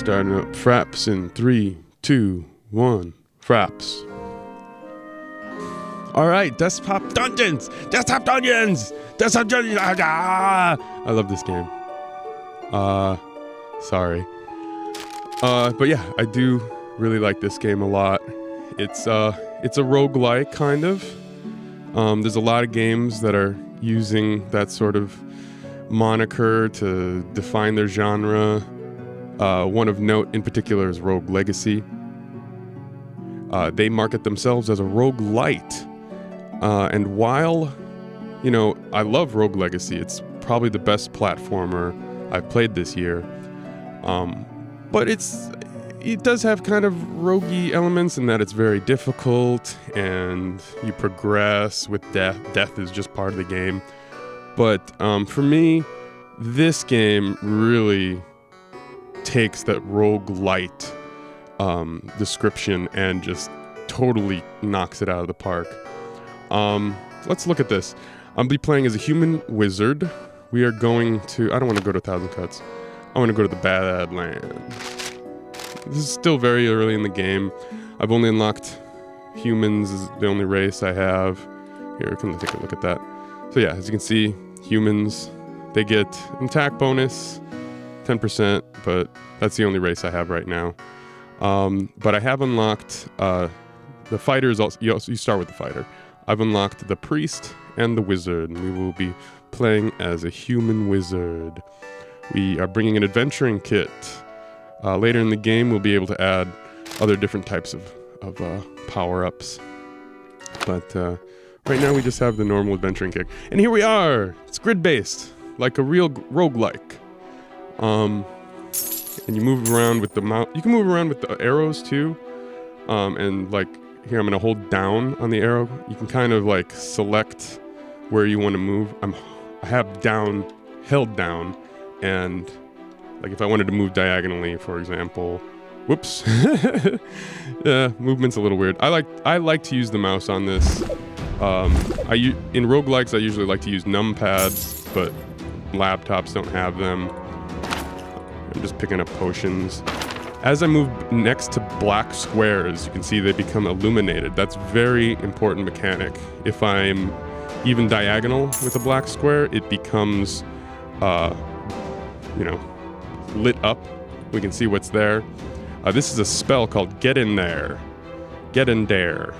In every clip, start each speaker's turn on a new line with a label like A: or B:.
A: Starting up Fraps in 3, 2, 1. Fraps. Alright, Desktop Dungeons! Desktop Dungeons! Desktop Dungeons! Ah! I love this game. Sorry. But yeah, I do really like this game a lot. It's a roguelike, kind of. There's a lot of games that are using that sort of moniker to define their genre. One of note in particular is Rogue Legacy. They market themselves as a roguelite. And while, you know, I love Rogue Legacy, it's probably the best platformer I've played this year. But it does have kind of roguey elements in that it's very difficult and you progress with death. Death is just part of the game. But for me, this game really takes that roguelite description and just totally knocks it out of the park. Let's look at this. I'll be playing as a human wizard. We are going to... I don't want to go to 1,000 Cuts. I want to go to the Badlands. This is still very early in the game. I've only unlocked humans as the only race I have. Here, come take a look at that. So yeah, as you can see, humans, they get an attack bonus, 10%, but that's the only race I have right now. But I have unlocked the fighters. You start with the fighter. I've unlocked the priest and the wizard, and we will be playing as a human wizard. We are bringing an adventuring kit. Later in the game, we'll be able to add other different types of power-ups. But right now, we just have the normal adventuring kit. And here we are! It's grid-based, like a real roguelike. And you move around with the mouse. You can move around with the arrows, too. And like, here, I'm going to hold down on the arrow. You can kind of like select where you want to move. I have down, held down, and like if I wanted to move diagonally, for example, whoops. Yeah, movement's a little weird. I like to use the mouse on this. In roguelikes, I usually like to use numpads, but laptops don't have them. I'm just picking up potions. As I move next to black squares, you can see they become illuminated. That's very important mechanic. If I'm even diagonal with a black square, it becomes, lit up. We can see what's there. This is a spell called Get In There. Get In There.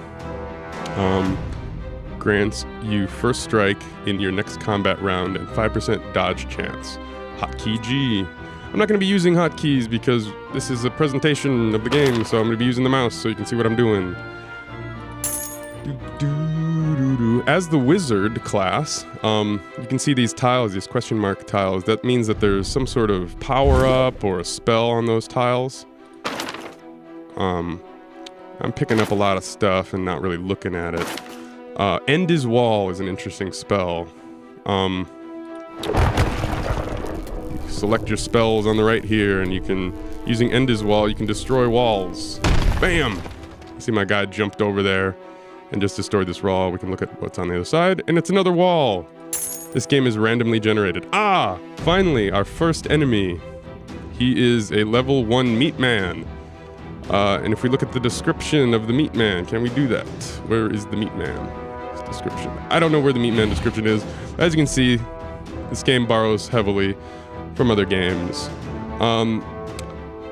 A: Grants you first strike in your next combat round and 5% dodge chance. Hotkey G. I'm not going to be using hotkeys because this is a presentation of the game, so I'm going to be using the mouse so you can see what I'm doing. As the wizard class, you can see these tiles, these question mark tiles. That means that there's some sort of power-up or a spell on those tiles. I'm picking up a lot of stuff and not really looking at it. End His Wall is an interesting spell. Select your spells on the right here, and you can, using End His Wall, you can destroy walls. Bam! See my guy jumped over there and just destroyed this wall. We can look at what's on the other side, and it's another wall. This game is randomly generated. Ah! Finally, our first enemy. He is a level 1 meat man. And if we look at the description of the meat man, can we do that? Where is the meat man description? I don't know where the meat man description is. As you can see, this game borrows heavily from other games.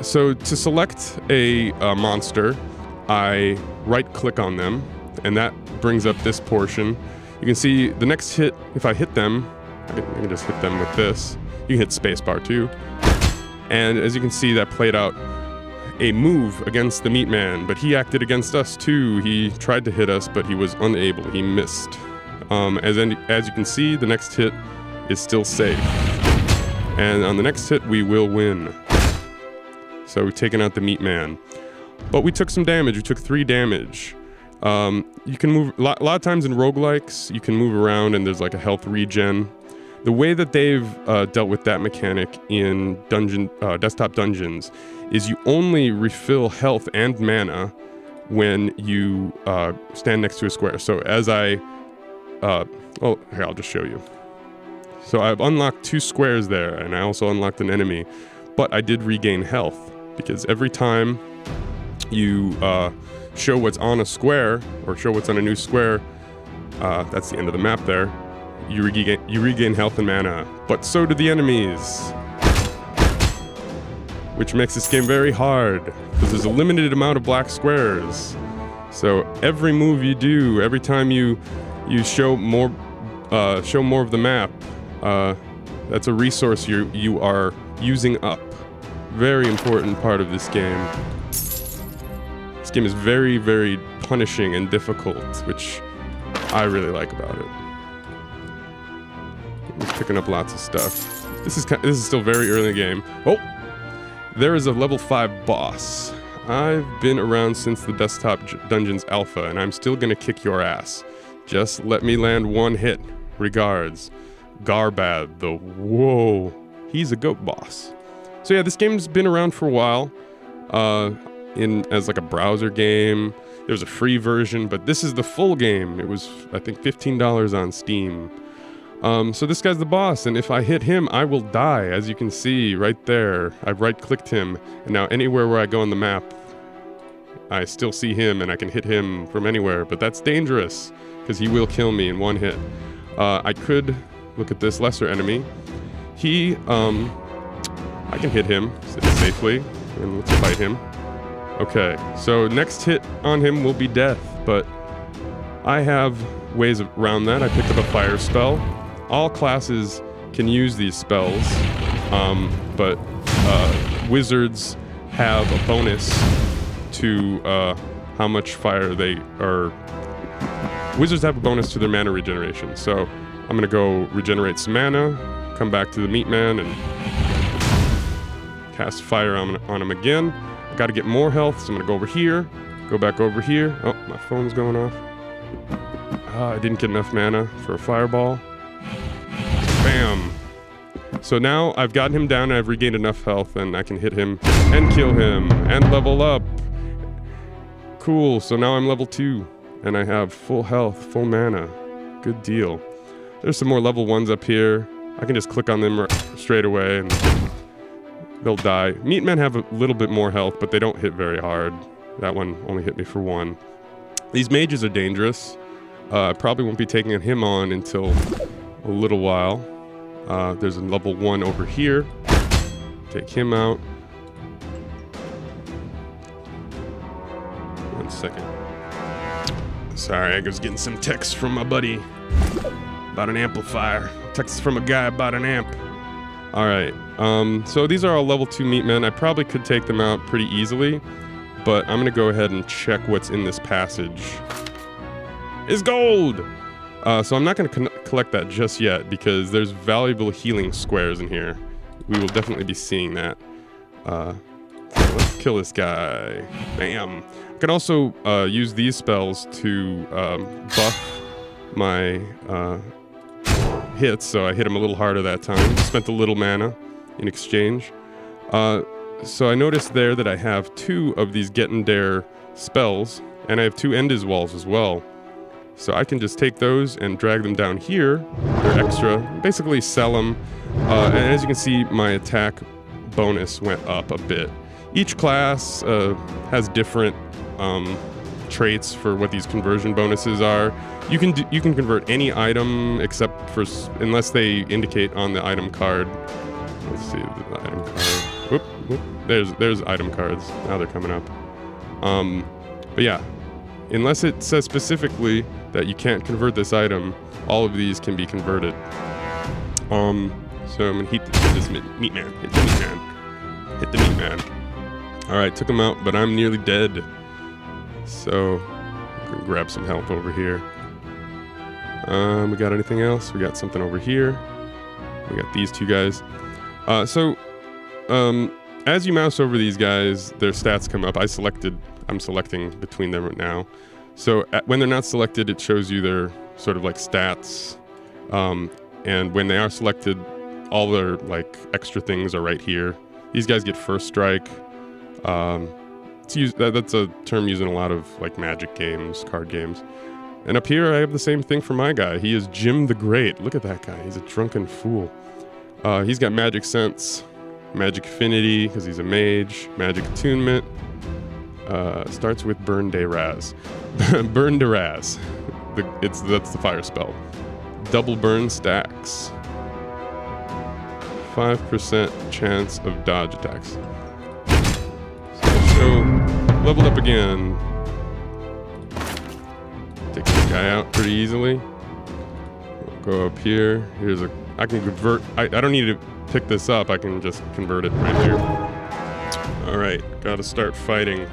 A: So to select a monster, I right-click on them, and that brings up this portion. You can see the next hit, if I hit them, I can just hit them with this. You can hit spacebar too. And as you can see, that played out a move against the meat man, but he acted against us too. He tried to hit us, but he was unable. He missed. As you can see, the next hit is still safe. And on the next hit, we will win. So we've taken out the meat man. But we took some damage. We took 3 damage. You can move... A lot of times in roguelikes, you can move around and there's like a health regen. The way that they've dealt with that mechanic in Desktop Dungeons is you only refill health and mana when you stand next to a square. So as I... here, I'll just show you. So I've unlocked 2 squares there, and I also unlocked an enemy, but I did regain health. because every time you show what's on a square or show what's on a new square, that's the end of the map there, you regain health and mana, but so do the enemies, which makes this game very hard because there's a limited amount of black squares. So every move you do, every time you show more of the map, that's a resource you are using up. Very important part of this game. This game is very, very punishing and difficult, which I really like about it. I'm picking up lots of stuff. This is still very early in the game. Oh, there is a level 5 boss. I've been around since the Desktop Dungeons alpha, and I'm still gonna kick your ass. Just let me land one hit. Regards, Garbad the Whoa. He's a goat boss. So yeah, this game's been around for a while. As like a browser game. There's a free version, but this is the full game. It was, I think, $15 on Steam. So this guy's the boss, and if I hit him, I will die. As you can see right there, I've right-clicked him, and now anywhere where I go on the map, I still see him, and I can hit him from anywhere, but that's dangerous, because he will kill me in one hit. I could look at this lesser enemy. I can hit him safely, and let's fight him. Okay, so next hit on him will be death, but I have ways around that. I picked up a fire spell. All classes can use these spells, but wizards have a bonus to how much fire they are. Wizards have a bonus to their mana regeneration, so I'm gonna go regenerate some mana, come back to the Meat Man, and cast fire on him again. I gotta get more health, so I'm gonna go over here, go back over here. Oh, my phone's going off. I didn't get enough mana for a fireball. Bam. So now I've gotten him down and I've regained enough health and I can hit him and kill him and level up. Cool, so now I'm level 2 and I have full health, full mana. Good deal. There's some more level 1s up here. I can just click on them straight away and they'll die. Meat Men have a little bit more health, but they don't hit very hard. That one only hit me for 1. These mages are dangerous. I probably won't be taking him on until a little while. There's a level 1 over here. Take him out. 1 second. Sorry, I was getting some text from my buddy about an amplifier. Text from a guy about an amp. Alright, so these are all level 2 meat men. I probably could take them out pretty easily, but I'm gonna go ahead and check what's in this passage. Is gold! So I'm not going to collect that just yet because there's valuable healing squares in here. We will definitely be seeing that. So let's kill this guy. Bam. I can also use these spells to buff my hits, so I hit him a little harder that time. Spent a little mana in exchange. So I noticed there that I have 2 of these Get and Dare spells, and I have 2 Endiz walls as well. So I can just take those and drag them down here. They're extra. Basically sell them. And as you can see, my attack bonus went up a bit. Each class has different traits for what these conversion bonuses are. You can convert any item except for unless they indicate on the item card. Let's see the item card. Whoop. There's item cards. Now they're coming up. But yeah. Unless it says specifically that you can't convert this item, all of these can be converted. So I'm gonna hit this meat man. Hit the meat man. Hit the meat man. Alright, took him out, but I'm nearly dead. So I'm gonna grab some health over here. We got anything else? We got something over here. We got these 2 guys. As you mouse over these guys, their stats come up. I'm selecting between them right now. So when they're not selected, it shows you their sort of like stats. And when they are selected, all their like extra things are right here. These guys get first strike. That's a term used in a lot of like Magic games, card games. And up here, I have the same thing for my guy. He is Jim the Great. Look at that guy. He's a drunken fool. He's got magic sense. Magic Affinity, because he's a mage. Magic Attunement. Starts with Burn Day Raz. Burn to Raz. That's the fire spell. Double burn stacks. 5% chance of dodge attacks. So, leveled up again. Take this guy out pretty easily. We'll go up here. I can convert. I don't need to pick this up. I can just convert it right here. All right, gotta start fighting.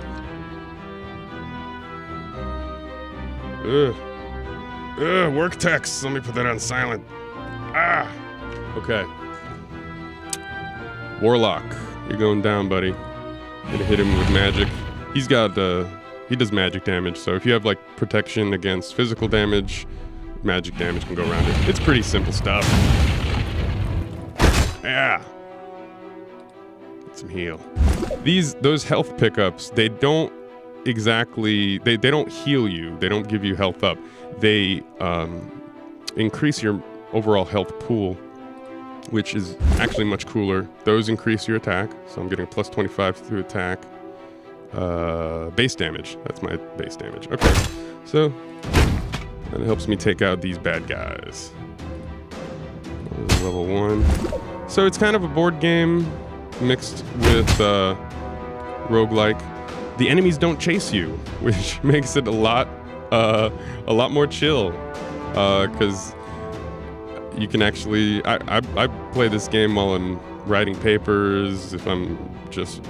A: Work text. Let me put that on silent. Okay. Warlock, you're going down, buddy. Gonna hit him with magic. He does magic damage, so if you have like protection against physical damage, magic damage can go around it. It's pretty simple stuff. Yeah. Get some heal. Those health pickups, they don't exactly, they don't heal you. They don't give you health up. They increase your overall health pool, which is actually much cooler. Those increase your attack, so I'm getting a plus 25 to attack. Base damage. That's my base damage. Okay, so that helps me take out these bad guys. Level 1. So it's kind of a board game mixed with roguelike. The enemies don't chase you, which makes it a lot more chill. Because you can actually, I play this game while I'm writing papers, if I'm just,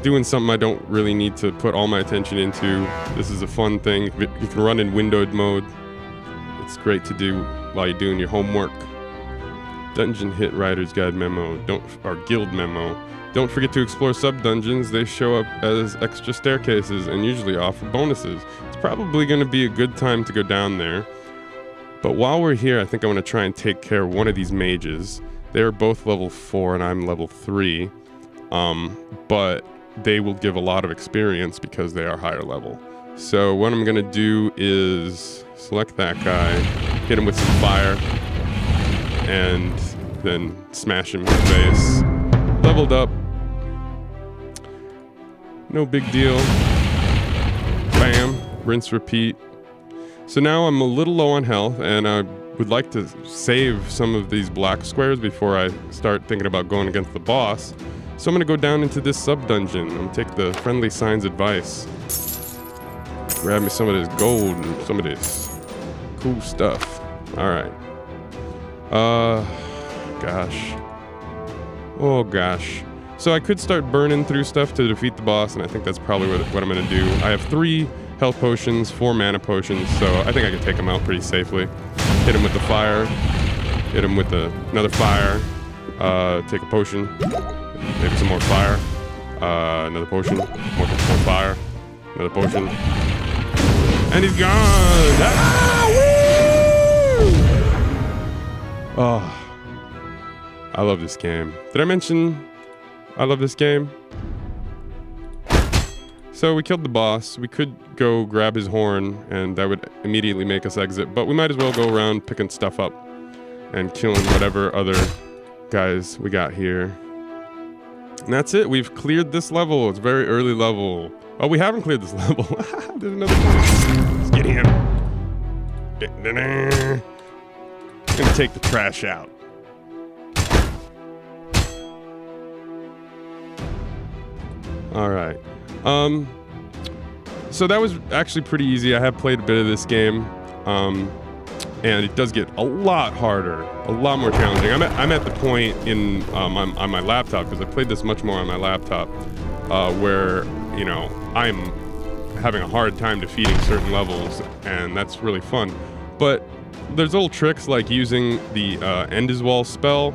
A: doing something I don't really need to put all my attention into. This is a fun thing. You can run in windowed mode. It's great to do while you're doing your homework. Dungeon Hit Writer's Guide memo, or guild memo. Don't forget to explore sub-dungeons. They show up as extra staircases and usually offer bonuses. It's probably going to be a good time to go down there. But while we're here, I think I want to try and take care of one of these mages. They're both level 4 and I'm level 3. But they will give a lot of experience because they are higher level. So what I'm going to do is select that guy, hit him with some fire, and then smash him in the face. Leveled up. No big deal. Bam. Rinse, repeat. So now I'm a little low on health, and I would like to save some of these black squares before I start thinking about going against the boss. So I'm going to go down into this sub-dungeon. I'm going to take the Friendly Sign's advice. Grab me some of this gold and some of this cool stuff. Alright. Gosh. Oh, gosh. So I could start burning through stuff to defeat the boss, and I think that's probably what I'm going to do. I have 3 health potions, 4 mana potions, so I think I can take him out pretty safely. Hit him with the fire. Hit him with another fire. Take a potion. Maybe some more fire. Another potion. More fire. Another potion. And he's gone! Ah, woo! Oh. I love this game. Did I mention I love this game? So we killed the boss. We could go grab his horn, and that would immediately make us exit. But we might as well go around picking stuff up and killing whatever other guys we got here. And that's it. We've cleared this level. It's a very early level. Oh, we haven't cleared this level. There's another one. Let's get him. Gonna take the trash out. All right. So that was actually pretty easy. I have played a bit of this game, and it does get a lot harder, a lot more challenging. I'm at the point on my laptop, because I played this much more on my laptop, where I'm having a hard time defeating certain levels, and that's really fun. But there's little tricks like using the End is Wall spell.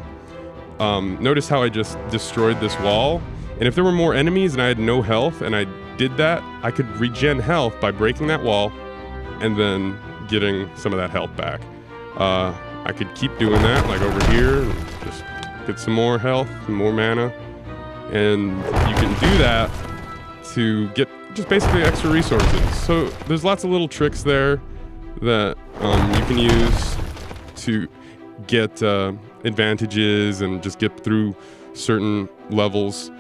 A: Notice how I just destroyed this wall. And if there were more enemies and I had no health and I did that, I could regen health by breaking that wall and then getting some of that health back. I could keep doing that, like over here, and just get some more health, some more mana. And you can do that to get just basically extra resources. So there's lots of little tricks there that you can use to get advantages and just get through certain levels.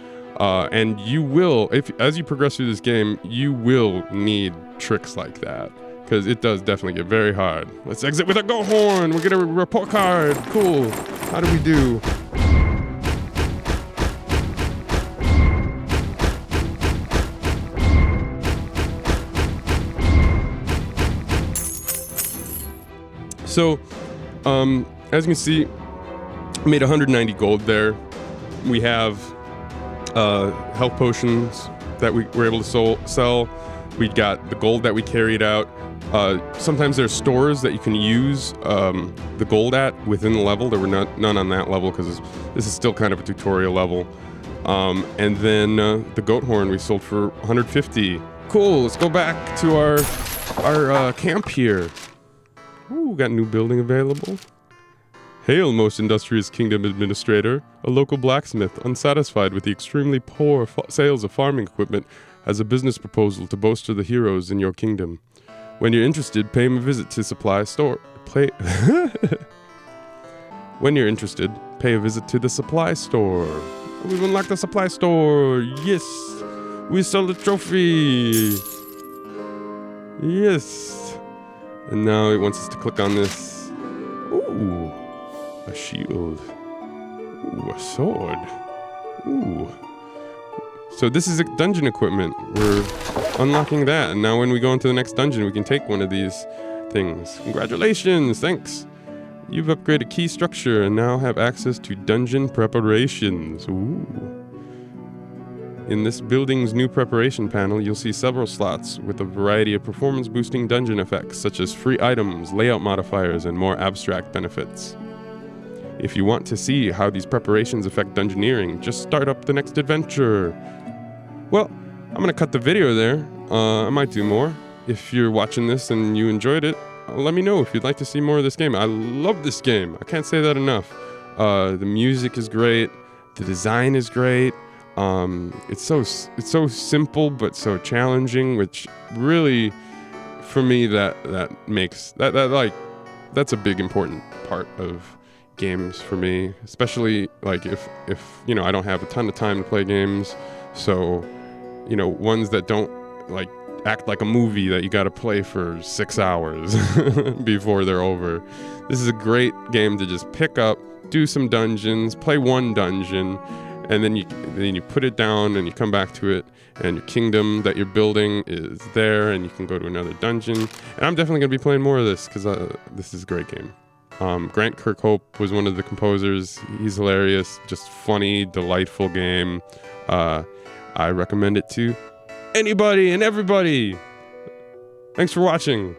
A: And you will, as you progress through this game, you will need tricks like that, because it does definitely get very hard. Let's exit with a Goat Horn. We're gonna report card. Cool. How do we do? So, as you can see, I made 190 gold there. We have health potions that we were able to sell. We got the gold that we carried out. Sometimes there's stores that you can use the gold at within the level. There were none on that level because this is still kind of a tutorial level. And then the Goat Horn we sold for 150. Cool. Let's go back to our camp here. Ooh, got a new building available. Hail, most industrious kingdom administrator. A local blacksmith, unsatisfied with the extremely poor sales of farming equipment, has a business proposal to bolster the heroes in your kingdom. When you're interested, pay him a visit to supply store. When you're interested, pay a visit to the supply store. We've unlocked the supply store. Yes, we sold the trophy. Yes. And now it wants us to click on this. Ooh, a shield. Ooh, a sword. Ooh. So this is dungeon equipment. We're unlocking that, and now when we go into the next dungeon, we can take one of these things. Congratulations, thanks. You've upgraded key structure and now have access to dungeon preparations. Ooh. In this building's new preparation panel, you'll see several slots with a variety of performance-boosting dungeon effects, such as free items, layout modifiers, and more abstract benefits. If you want to see how these preparations affect dungeoneering, just start up the next adventure. Well, I'm gonna cut the video there. I might do more. If you're watching this and you enjoyed it, let me know if you'd like to see more of this game. I love this game. I can't say that enough. The music is great. The design is great. It's so simple but so challenging, which really, for me, that makes that's a big important part of games for me, especially like if you know, I don't have a ton of time to play games, so you know, ones that don't like act like a movie that you got to play for 6 hours before they're over. This is a great game to just pick up, do some dungeons, play one dungeon, and then you put it down and you come back to it, and your kingdom that you're building is there, and you can go to another dungeon. And I'm definitely gonna be playing more of this because this is a great game. Grant Kirkhope was one of the composers. He's hilarious, just funny, delightful game. I recommend it to anybody and everybody. Thanks for watching.